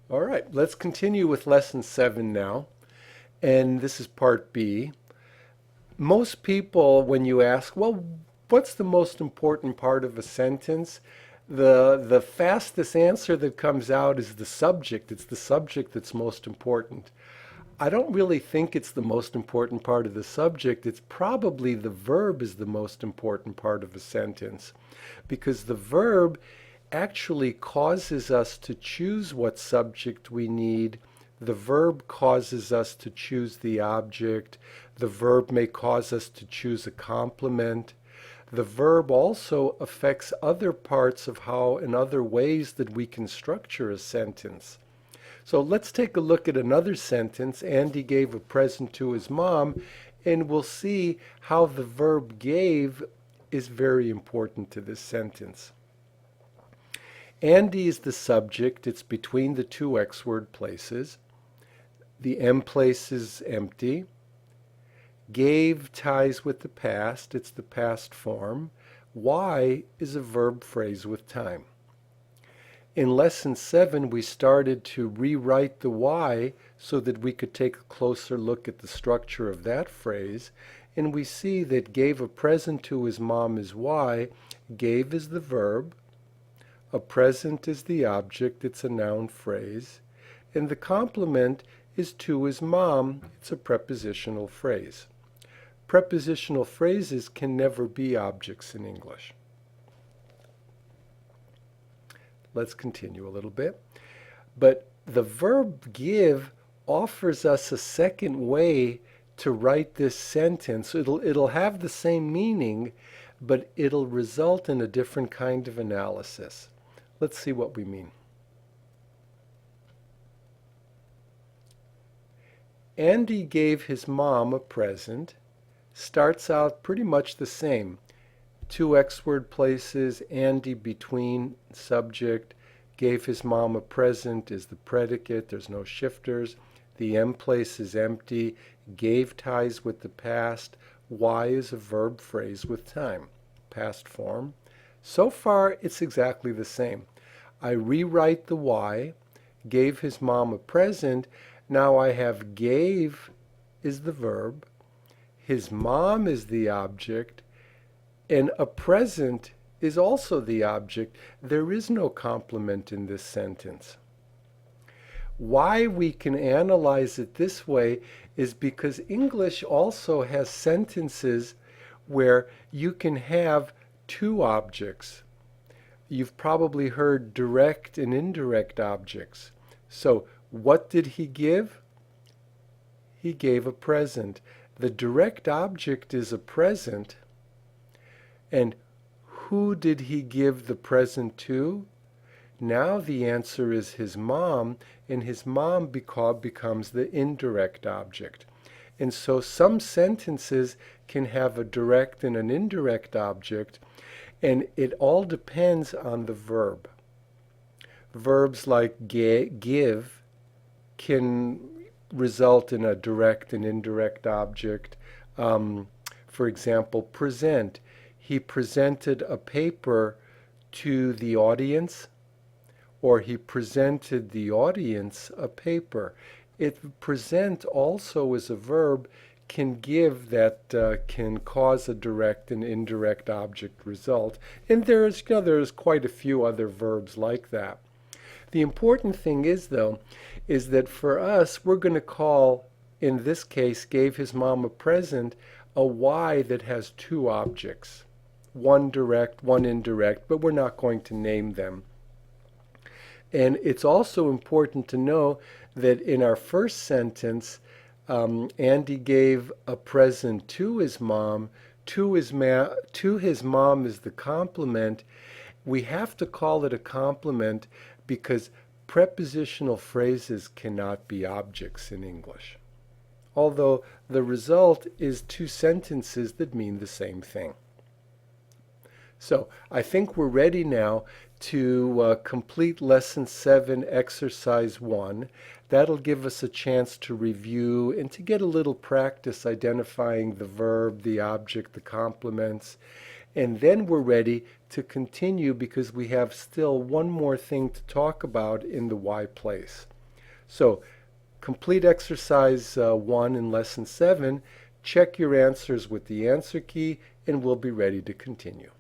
All right, let's continue with lesson 7 now. And this is part B. Most people, when you ask, well, what's the most important part of a sentence? The fastest answer that comes out is the subject. It's the subject that's most important. I don't really think it's the most important part of the subject. It's probably the verb is the most important part of a sentence because the verb actually causes us to choose what subject we need. The verb causes us to choose the object. The verb may cause us to choose a complement. The verb also affects other parts of how and other ways that we can structure a sentence. So let's take a look at another sentence. Andy gave a present to his mom, and we'll see how the verb gave is very important to this sentence. Andy is the subject. It's between the two X word places. The M place is empty. Gave ties with the past. It's the past form. Y is a verb phrase with time. In lesson 7, we started to rewrite the Y so that we could take a closer look at the structure of that phrase. And we see that gave a present to his mom is Y. Gave is the verb. A present is the object. It's a noun phrase. And the complement is to his mom. It's a prepositional phrase. Prepositional phrases can never be objects in English. Let's continue a little bit. But the verb give offers us a second way to write this sentence. It'll have the same meaning, but it'll result in a different kind of analysis. Let's see what we mean. Andy gave his mom a present. Starts out pretty much the same. Two X word places, Andy between subject, gave his mom a present is the predicate, there's no shifters. The M place is empty, gave ties with the past, Y is a verb phrase with time, past form. So far, it's exactly the same. I rewrite the Y, gave his mom a present, now I have gave is the verb, his mom is the object, and a present is also the object. There is no complement in this sentence. Why we can analyze it this way is because English also has sentences where you can have two objects. You've probably heard direct and indirect objects. So, what did he give? He gave a present. The direct object is a present. And who did he give the present to? Now the answer is his mom, and his mom becomes the indirect object. And so some sentences can have a direct and an indirect object, and it all depends on the verb. Verbs like give can result in a direct and indirect object. For example, present. He presented a paper to the audience, or he presented the audience a paper. Present also as a verb can give that can cause a direct and indirect object result. And there's quite a few other verbs like that. The important thing is, though, is that for us, we're going to call, in this case, gave his mom a present, a Y that has two objects. One direct, one indirect, but we're not going to name them. And it's also important to know that in our first sentence, Andy gave a present to his mom. To his mom is the complement. We have to call it a complement because prepositional phrases cannot be objects in English, although the result is two sentences that mean the same thing. So I think we're ready now to complete Lesson 7, Exercise 1. That'll give us a chance to review and to get a little practice identifying the verb, the object, the complements. And then we're ready to continue because we have still one more thing to talk about in the Y place. So complete exercise 1 in lesson 7. Check your answers with the answer key and we'll be ready to continue.